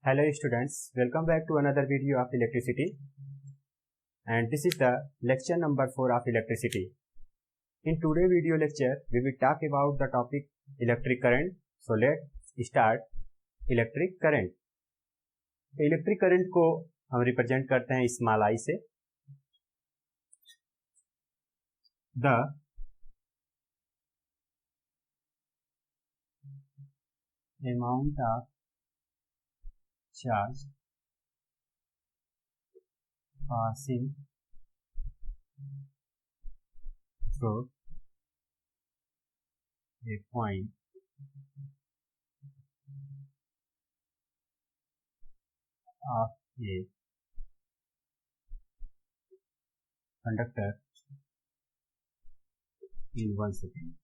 Hello students, welcome back to another video of electricity, and this is the lecture number 4 of electricity. In today's video lecture, we will talk about the topic electric current. So let's start electric current. Electric current को हम represent करते हैं small I से. The amount of charge passing through a point of a conductor in 1 second.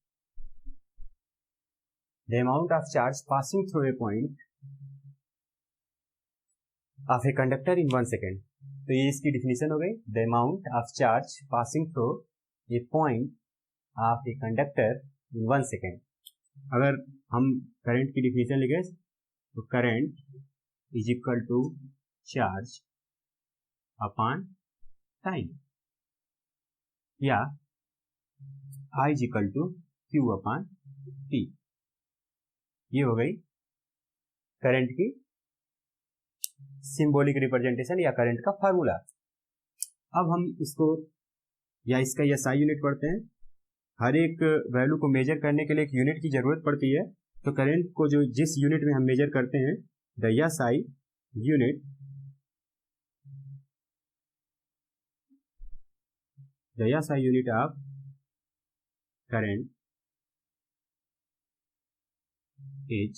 The amount of charge passing through a point of a conductor in 1 second. तो ये इसकी definition हो गई. The amount of charge passing through a point of a conductor in 1 second. अगर हम current की definition लिखे तो current is equal to charge upon time, या I is equal to Q upon T. ये हो गई करंट की सिंबॉलिक रिप्रेजेंटेशन या करंट का फार्मूला. अब हम इसको या इसका SI यूनिट पढ़ते हैं. हर एक वैल्यू को मेजर करने के लिए एक यूनिट की जरूरत पड़ती है. तो करंट को जो जिस यूनिट में हम मेजर करते हैं, the SI unit, the SI unit of current is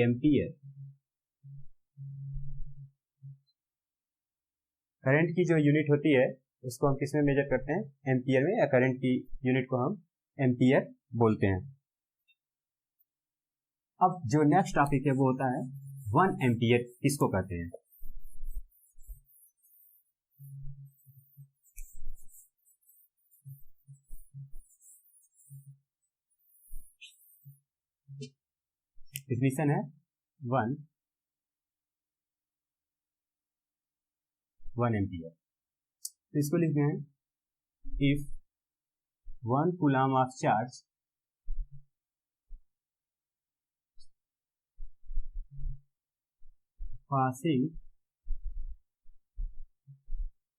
ampere. Current की जो यूनिट होती है उसको हम किस में मेजर करते हैं? एम्पियर में, या करंट की यूनिट को हम एम्पियर बोलते हैं. अब जो नेक्स्ट टॉपिक है वो होता है 1 एम्पियर किसको कहते हैं. डिफिनीशन है 1 एम्पियर. तो इसको लिखते हैं, if 1 coulomb of charge passing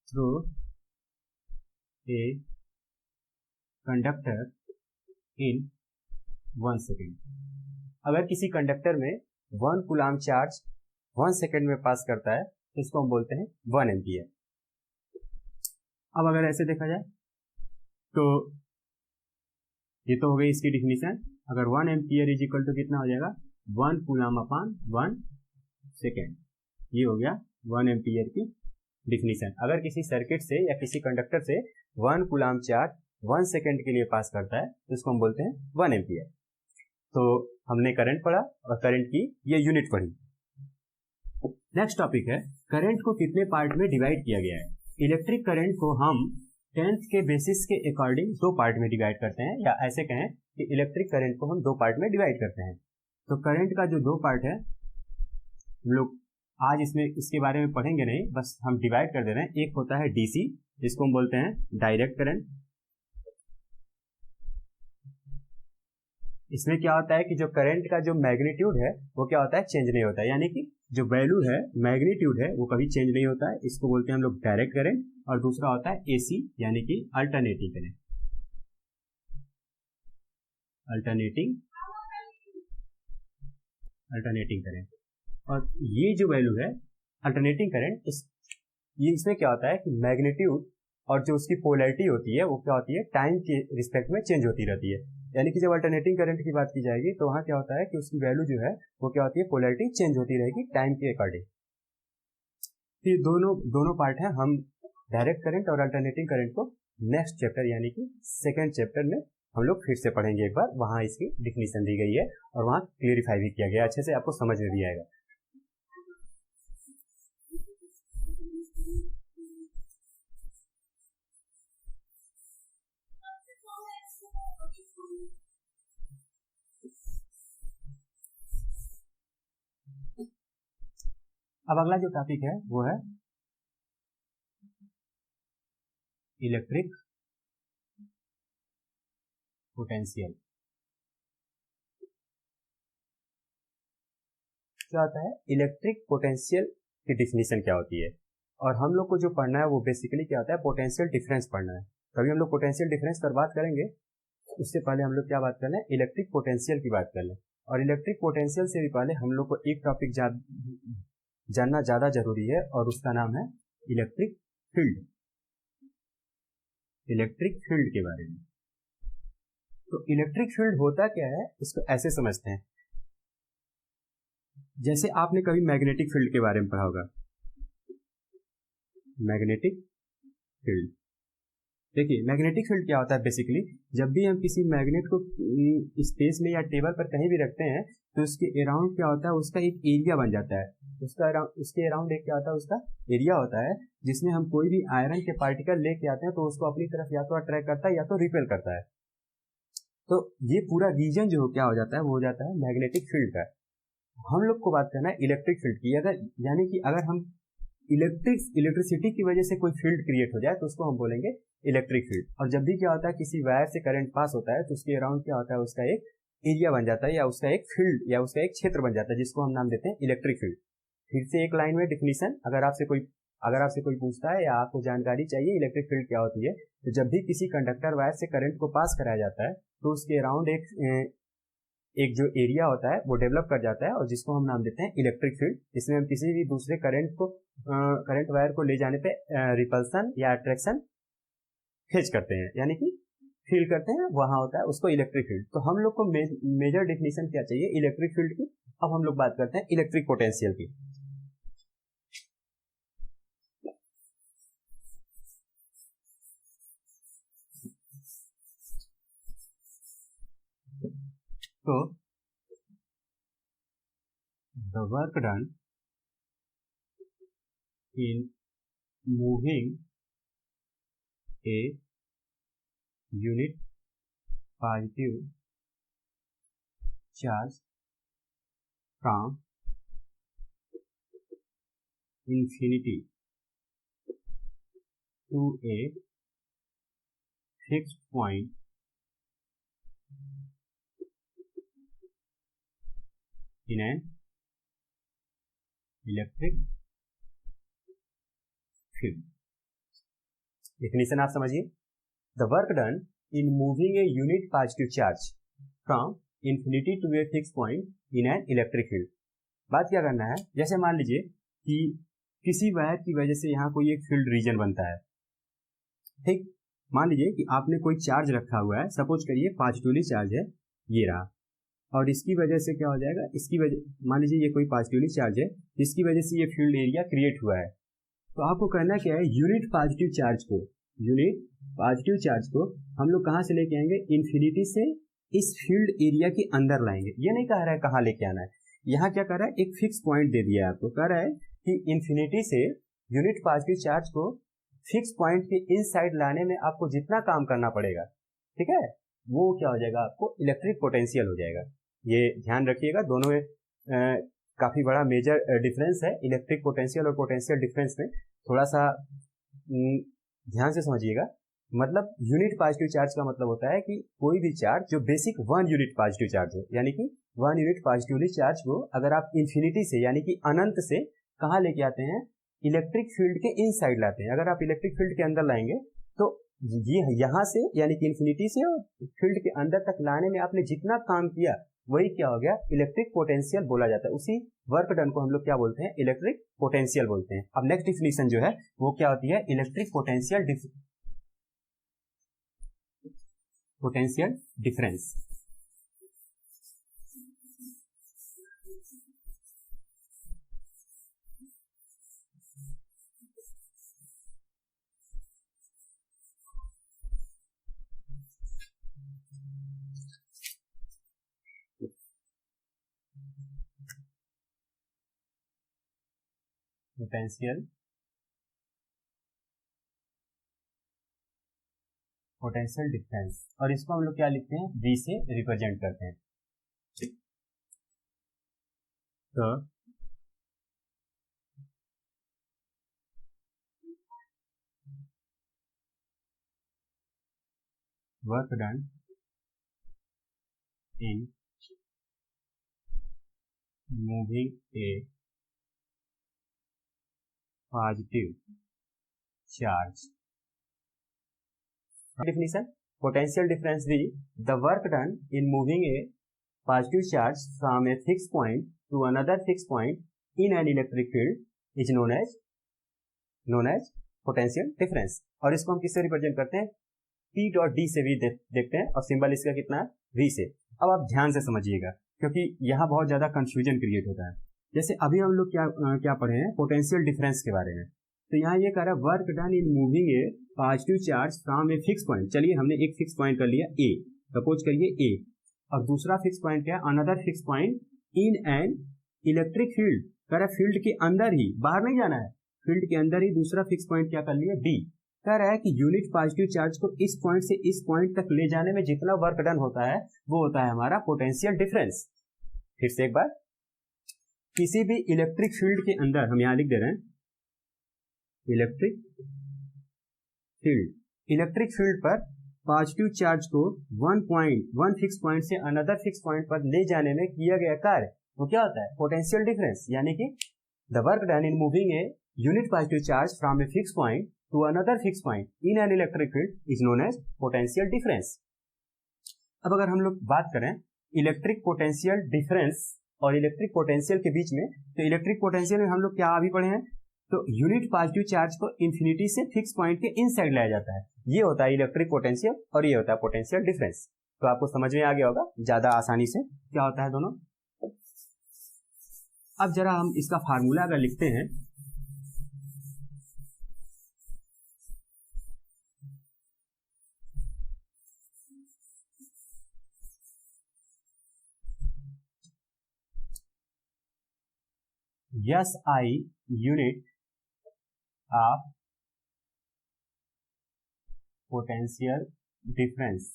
through a conductor in 1 second. अगर किसी कंडक्टर में 1 कूलम चार्ज 1 सेकेंड में पास करता है तो इसको हम बोलते हैं 1 एम्पियर. अब अगर ऐसे देखा जाए तो ये तो हो गई इसकी डिफिनीशन. अगर 1 एम्पियर इज इक्वल टू कितना हो जाएगा? 1 कूलम अपॉन 1 सेकेंड. ये हो गया 1 एम्पियर की डिफिनीशन. अगर किसी सर्किट से या किसी कंडक्टर से 1 कूलम चार्ज 1 सेकेंड के लिए पास करता है तो इसको हम बोलते हैं 1 एम्पियर. तो हमने करंट पढ़ा और करंट की ये यूनिट पढ़ी. नेक्स्ट टॉपिक है करंट को कितने पार्ट में डिवाइड किया गया है. इलेक्ट्रिक करंट को हम 10th के बेसिस के अकॉर्डिंग 2 पार्ट में डिवाइड करते हैं, या ऐसे कहें कि इलेक्ट्रिक करंट को हम 2 पार्ट में डिवाइड करते हैं. तो करंट का जो 2 पार्ट है, हम लोग आज इसमें इसके बारे में पढ़ेंगे नहीं, बस हम डिवाइड कर दे रहे हैं. एक होता है डीसी, जिसको हम बोलते हैं डायरेक्ट करंट. इसमें क्या होता है कि जो करंट का जो मैग्नीट्यूड है वो क्या होता है? चेंज नहीं होता है. यानी कि जो वैल्यू है, मैग्नीट्यूड है, वो कभी चेंज नहीं होता है. इसको बोलते हैं हम लोग डायरेक्ट करंट. और दूसरा होता है एसी, यानी कि अल्टरनेटिंग करंट. Alternating current. और ये जो वैल्यू है अल्टरनेटिंग करंट, ये इसमें क्या होता है कि मैग्नीट्यूड और जो उसकी पोलैरिटी होती है वो क्या होती है? टाइम के रिस्पेक्ट में चेंज होती रहती है. यानी कि जब अल्टरनेटिंग करंट की बात की जाएगी तो वहां क्या होता है कि उसकी वैल्यू जो है वो क्या होती है? पोलैरिटी चेंज होती रहेगी टाइम के अकॉर्डिंग. फिर दोनों पार्ट है. हम डायरेक्ट करंट और अल्टरनेटिंग करंट को नेक्स्ट चैप्टर यानी कि सेकेंड चैप्टर में हम लोग फिर से पढ़ेंगे एक बार. वहां इसकी डिफिनीशन दी गई है और वहां क्लियरिफाई भी किया गया, अच्छे से आपको समझ में भी आएगा. अब अगला जो टॉपिक है वो है इलेक्ट्रिक पोटेंशियल। क्या होता है इलेक्ट्रिक पोटेंशियल की डिफिनीशन क्या होती है, और हम लोग को जो पढ़ना है वो बेसिकली क्या होता है पोटेंशियल डिफरेंस पढ़ना है। कभी हम लोग पोटेंशियल डिफरेंस पर बात करेंगे, उससे पहले हम लोग क्या बात कर लें इलेक्ट्रिक पोटेंशियल की बात कर लें। और इलेक्ट्रिक पोटेंशियल से भी पहले हम लोग को एक टॉपिक जानना ज़्यादा जरूरी है और उसका नाम है इलेक्ट्रिक फील्ड। इलेक्ट्रिक फील्ड के बारे में, तो इलेक्ट्रिक फील्ड होता क्या है इसको ऐसे समझते हैं, जैसे आपने कभी मैग्नेटिक फील्ड के बारे में पढ़ा होगा। मैग्नेटिक फील्ड, देखिए मैग्नेटिक फील्ड क्या होता है बेसिकली, जब भी हम किसी मैग्नेट को स्पेस में या टेबल पर कहीं भी रखते हैं तो उसके अराउंड क्या होता है उसका एक एरिया बन जाता है। उसके अराउंड एक क्या होता है उसका एरिया होता है, जिसमें हम कोई भी आयरन के पार्टिकल लेके आते हैं तो उसको अपनी तरफ या तो अट्रैक्ट करता है या तो रिपेल करता है। तो ये पूरा रीजन जो क्या हो जाता है वो हो जाता है मैग्नेटिक फील्ड का। हम लोग को बात करना है इलेक्ट्रिक फील्ड की। अगर यानी कि अगर हम इलेक्ट्रिसिटी की वजह से कोई फील्ड क्रिएट हो जाए तो उसको हम बोलेंगे इलेक्ट्रिक फील्ड। और जब भी क्या होता है किसी वायर से करंट पास होता है तो उसके अराउंड क्या होता है उसका एक एरिया बन जाता है या उसका एक फील्ड या उसका एक क्षेत्र बन जाता है, जिसको हम नाम देते हैं इलेक्ट्रिक फील्ड। फिर से एक लाइन में डिफिनीशन, अगर आपसे कोई पूछता है या आपको जानकारी चाहिए इलेक्ट्रिक फील्ड क्या होती है, तो जब भी किसी कंडक्टर वायर से करंट को पास कराया जाता है तो उसके अराउंड एक जो एरिया होता है वो डेवलप कर जाता है और जिसको हम नाम देते हैं इलेक्ट्रिक फील्ड। इसमें हम किसी भी दूसरे करंट वायर को ले जाने पे रिपल्सन या अट्रैक्शन फेच करते हैं, यानी कि फील करते हैं, वहां होता है उसको इलेक्ट्रिक फील्ड। तो हम लोग को मेजर डेफिनेशन क्या चाहिए इलेक्ट्रिक फील्ड की। अब हम लोग बात करते हैं इलेक्ट्रिक पोटेंशियल की। तो the work done in moving a unit positive charge from infinity to a fixed point in an electric field. Definition आप समझिए, the work done in moving a unit positive charge from infinity to a fix point in an electric field. बात क्या करना है, जैसे मान लीजिए कि किसी वायर की वजह से यहाँ कोई एक फील्ड रीजन बनता है, ठीक। मान लीजिए कि आपने कोई चार्ज रखा हुआ है, सपोज करिए पॉजिटिवली चार्ज है, ये रहा, और इसकी वजह से क्या हो जाएगा, इसकी वजह मान लीजिए ये कोई पॉजिटिवली चार्ज है, इसकी वजह से ये फील्ड एरिया क्रिएट हुआ है। तो आपको करना क्या है, यूनिट पॉजिटिव चार्ज को हम लोग कहाँ से लेके आएंगे, इन्फिनिटी से इस फील्ड एरिया के अंदर लाएंगे। ये नहीं कह रहा है कहाँ लेके आना है, यहाँ क्या कर रहा है एक फिक्स पॉइंट दे दिया है आपको, कह रहा है कि इन्फिनिटी से यूनिट पॉजिटिव चार्ज को फिक्स पॉइंट के इनसाइड लाने में आपको जितना काम करना पड़ेगा, ठीक है, वो क्या हो जाएगा आपको इलेक्ट्रिक पोटेंशियल हो जाएगा। ये ध्यान रखिएगा, दोनों में काफी बड़ा मेजर डिफरेंस है इलेक्ट्रिक पोटेंशियल और पोटेंशियल डिफरेंस में, थोड़ा सा ध्यान से समझिएगा। मतलब यूनिट पॉजिटिव चार्ज का मतलब होता है कि कोई भी चार्ज जो बेसिक 1 यूनिट पॉजिटिव चार्ज हो, यानी कि 1 यूनिट पॉजिटिवली चार्ज को अगर आप इन्फिनिटी से यानी कि अनंत से कहाँ लेके आते हैं, इलेक्ट्रिक फील्ड के इनसाइड लाते हैं। अगर आप इलेक्ट्रिक फील्ड के अंदर लाएंगे तो ये यहाँ से यानी कि इन्फिनिटी से फील्ड के अंदर तक लाने में आपने जितना काम किया वही क्या हो गया इलेक्ट्रिक पोटेंशियल बोला जाता है। उसी वर्क डन को हम लोग क्या बोलते हैं, इलेक्ट्रिक पोटेंशियल बोलते हैं। अब नेक्स्ट डिफिनीशन जो है वो क्या होती है, electric potential difference. Potential difference, और इसको हम लोग क्या लिखते हैं, V से रिप्रेजेंट करते हैं। तो work done in moving A positive charge. Definition: potential difference V, the work done in moving a positive charge from a fixed point to another fixed point in an electric field is known as potential difference. और इसको हम किससे represent करते हैं? P dot D से भी देखते हैं और सिंबल इसका कितना है? V से. अब आप ध्यान से समझिएगा क्योंकि यहाँ बहुत ज्यादा कंफ्यूजन क्रिएट होता है. जैसे अभी हम लोग क्या पढ़े हैं? पोटेंशियल डिफरेंस के बारे में. तो यहाँ ये कह रहा है work done in moving A positive charge from a fix point. चलिए हमने एक फिक्स पॉइंट कर लिया ए, सपोज करिए ए, और दूसरा फिक्स पॉइंट क्या है? Another fix point in an electric field. कह रहा है फील्ड के अंदर ही, बाहर नहीं जाना है, फील्ड के अंदर ही दूसरा फिक्स पॉइंट क्या कर लिया? डी. कह रहा है कि यूनिट पॉजिटिव चार्ज को इस पॉइंट से इस पॉइंट तक ले जाने में जितना वर्क डन होता है वो होता है हमारा पोटेंशियल डिफरेंस. फिर से एक बार, किसी भी इलेक्ट्रिक फील्ड के अंदर, हम यहां लिख दे रहे हैं इलेक्ट्रिक फील्ड पर पॉजिटिव चार्ज को वन फिक्स पॉइंट से अनदर फिक्स पॉइंट पर ले जाने में किया गया कार्य वो क्या होता है? Potential difference. यानी कि the work done in moving a unit positive charge from a fix point to another fix point in an electric field is known as potential difference. अब अगर हम लोग बात करें इलेक्ट्रिक पोटेंशियल डिफरेंस और electric potential के बीच में, तो इलेक्ट्रिक पोटेंशियल में हम लोग क्या अभी पढ़े हैं? तो यूनिट पॉजिटिव चार्ज को इंफिनिटी से फिक्स पॉइंट के इनसाइड लाया जाता है. ये होता है इलेक्ट्रिक पोटेंशियल और ये होता है पोटेंशियल डिफरेंस. तो आपको समझ में आ गया होगा ज्यादा आसानी से क्या होता है दोनों. अब जरा हम इसका फार्मूला अगर लिखते हैं, SI unit of potential difference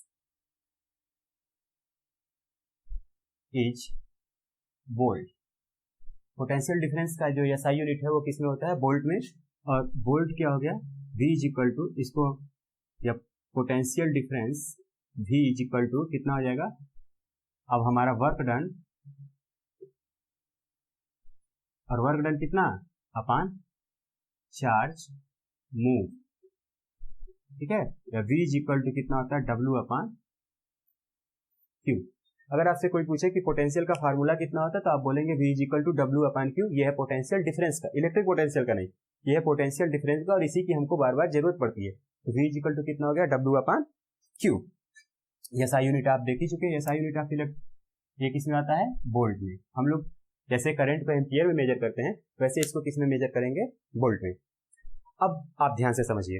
is volt. Potential difference का जो SI यूनिट है वो किसमें होता है? वोल्ट में. और वोल्ट क्या हो गया? V इज इक्वल टू, इसको या potential difference V is equal to कितना हो जाएगा? अब हमारा वर्क डन, और वर्क डन कितना? Upon charge move. ठीक है, V इज इक्वल टू कितना होता है? W upon Q. अगर आपसे कोई पूछे कि पोटेंशियल का फार्मूला कितना होता है तो आप बोलेंगे V is equal to W upon Q. यह है पोटेंशियल डिफरेंस का, इलेक्ट्रिक पोटेंशियल का नहीं, यह है पोटेंशियल डिफरेंस का और इसी की हमको बार बार जरूरत पड़ती है. तो V इज इक्वल टू कितना हो गया? W upon Q. SI unit आप देख ही चुके हैं. SI यूनिट ऑफ ये किस में आता है? वोल्ट में. हम लोग जैसे करंट को एम्पियर में मेजर करते हैं वैसे इसको किस में मेजर करेंगे? वोल्ट में. अब आप ध्यान से समझिए,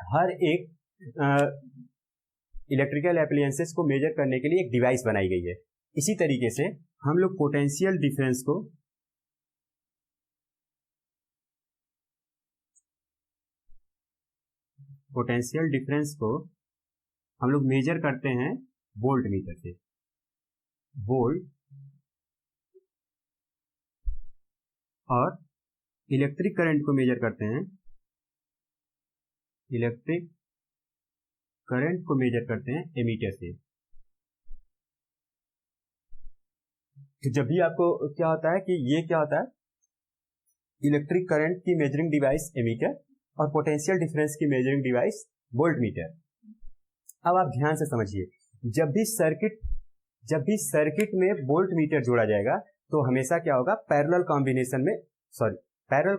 हर एक इलेक्ट्रिकल एप्लायंसेस को मेजर करने के लिए एक डिवाइस बनाई गई है. इसी तरीके से हम लोग पोटेंशियल डिफरेंस को हम लोग मेजर करते हैं वोल्ट मीटर से. वोल्ट और इलेक्ट्रिक करंट को मेजर करते हैं, इलेक्ट्रिक करंट को मेजर करते हैं एमीटर से. तो जब भी आपको क्या होता है कि ये क्या होता है? इलेक्ट्रिक करंट की मेजरिंग डिवाइस एमीटर और पोटेंशियल डिफरेंस की मेजरिंग डिवाइस वोल्ट मीटर. अब आप ध्यान से समझिए, जब भी सर्किट में वोल्ट मीटर जोड़ा जाएगा तो हमेशा क्या होगा? पैरेलल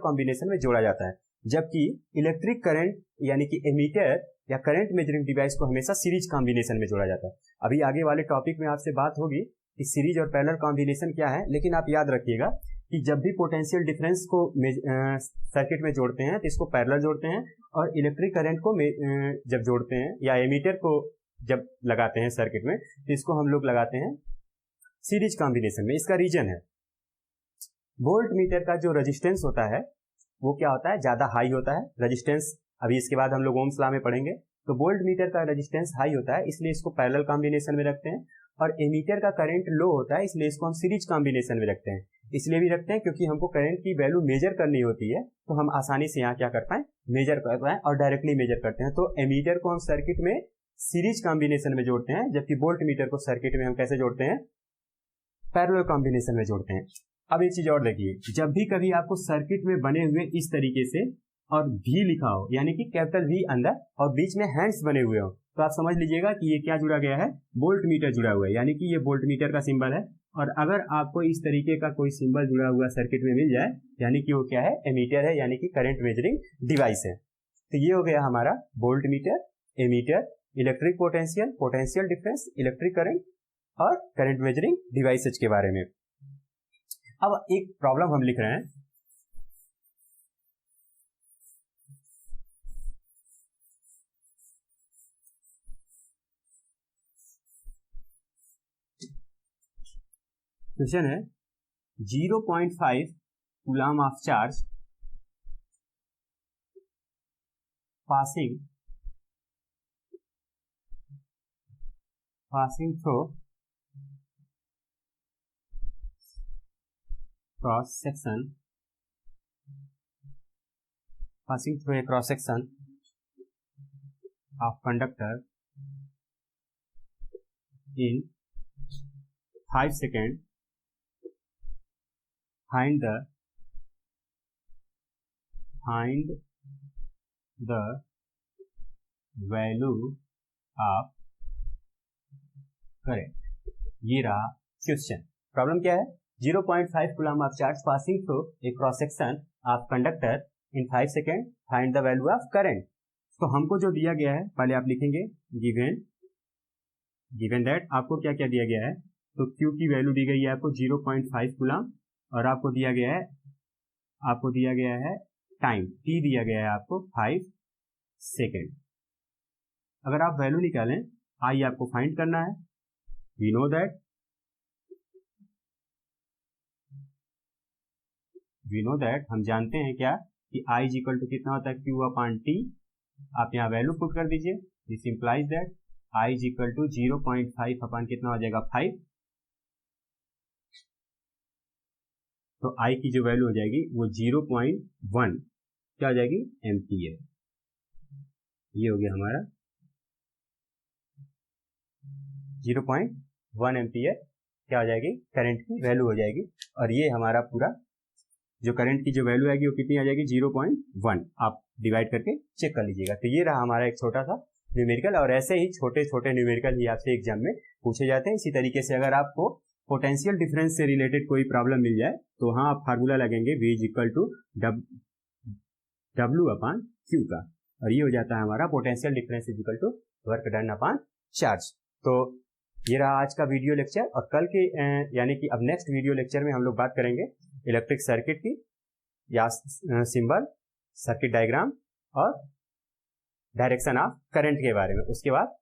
कॉम्बिनेशन में जोड़ा जाता है. जबकि इलेक्ट्रिक करंट यानी कि एमीटर या करंट मेजरिंग डिवाइस को हमेशा सीरीज कॉम्बिनेशन में जोड़ा जाता है. अभी आगे वाले टॉपिक में आपसे बात होगी कि सीरीज और पैरेलल कॉम्बिनेशन क्या है, लेकिन आप याद रखिएगा कि जब भी पोटेंशियल डिफरेंस को सर्किट में जोड़ते हैं तो इसको पैरेलल जोड़ते हैं, और इलेक्ट्रिक करंट को जब जोड़ते हैं या एमीटर को जब लगाते हैं सर्किट में तो इसको हम लोग लगाते हैं सीरीज कॉम्बिनेशन में. इसका रीजन है वोल्ट मीटर का जो रेजिस्टेंस होता है वो क्या होता है? ज्यादा हाई होता है रेजिस्टेंस. अभी इसके बाद हम लोग ओम्स लॉ में पढ़ेंगे. तो वोल्ट मीटर का रेजिस्टेंस हाई होता है इसलिए इसको पैरेलल कॉम्बिनेशन में रखते हैं, और एमीटर का करंट लो होता है इसलिए इसको हम सीरीज कॉम्बिनेशन में रखते हैं. इसलिए भी रखते हैं क्योंकि हमको करंट की वैल्यू मेजर करनी होती है तो हम आसानी से यहाँ क्या कर पाए? मेजर कर पाए और डायरेक्टली मेजर करते हैं. तो एमीटर को हम सर्किट में सीरीज कॉम्बिनेशन में जोड़ते हैं, जबकि वोल्ट मीटर को सर्किट में हम कैसे जोड़ते हैं, पैरेलल कॉम्बिनेशन में जोड़ते हैं। अब एक चीज और देखिए, जब भी कभी आपको सर्किट में बने हुए इस तरीके से और V लिखा हो, यानी कि कैपिटल V अंदर और बीच में हैंड्स बने हुए हो, तो आप समझ लीजिएगा कि ये क्या जुड़ा गया है, वोल्ट मीटर जुड़ा हुआ है, यानी कि ये वोल्ट मीटर का सिंबल है। और अगर आपको इस तरीके का कोई सिंबल जुड़ा हुआ सर्किट में मिल जाए, यानी कि वो क्या है, एमीटर है, यानी कि करंट मेजरिंग डिवाइस है। तो ये हो गया हमारा voltmeter, ammeter, electric potential, potential difference, electric current और करंट मेजरिंग डिवाइसेज के बारे में। अब एक प्रॉब्लम हम लिख रहे हैं, क्वेश्चन है 0.5 coulomb of charge passing through cross section of conductor in 5 seconds. Find the value of current. ये रहा क्वेश्चन। प्रॉब्लम क्या है, 0.5 coulomb of charge passing through a cross section of conductor in 5 second, find the value of current. तो हमको जो दिया गया है, पहले आप लिखेंगे गिवन दैट आपको क्या क्या दिया गया है, तो Q की वैल्यू दी गई है आपको 0.5 कूलम, और आपको दिया गया है टाइम T दिया गया है आपको 5 सेकेंड। अगर आप वैल्यू निकालें, I आपको फाइंड करना है। वी नो दैट हम जानते हैं क्या कि I इक्वल टू कितना होता है, Q अपॉन T। आप यहाँ वैल्यू पुट कर दीजिए। This implies that I equal to 0.5 upon कितना हो जाएगा 5। तो I की जो वैल्यू हो जाएगी वो 0.1 क्या हो जाएगी, एम्पियर। ये हो गया हमारा 0.1 एम्पियर क्या हो जाएगी, करंट की वैल्यू हो जाएगी। और ये हमारा पूरा जो करंट की जो वैल्यू आएगी वो कितनी आ जाएगी, 0.1। आप डिवाइड करके चेक कर लीजिएगा। तो ये रहा हमारा एक छोटा सा न्यूमेरिकल, और ऐसे ही छोटे छोटे न्यूमेरिकल ही आपसे एग्जाम में पूछे जाते हैं। इसी तरीके से अगर आपको पोटेंशियल डिफरेंस से रिलेटेड कोई प्रॉब्लम मिल जाए, तो वहां आप फार्मूला लगेंगे V equal to W upon Q का, और ये हो जाता है हमारा potential difference equal to work done upon charge. तो ये रहा आज का वीडियो लेक्चर, और कल के यानी कि अब नेक्स्ट वीडियो लेक्चर में हम लोग बात करेंगे इलेक्ट्रिक सर्किट की, या सिंबल, सर्किट डायग्राम और डायरेक्शन ऑफ करंट के बारे में, उसके बाद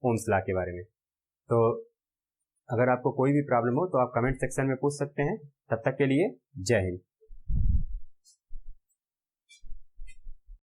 ओम्स लॉ के बारे में। तो अगर आपको कोई भी प्रॉब्लम हो तो आप कमेंट सेक्शन में पूछ सकते हैं। तब तक के लिए जय हिंद।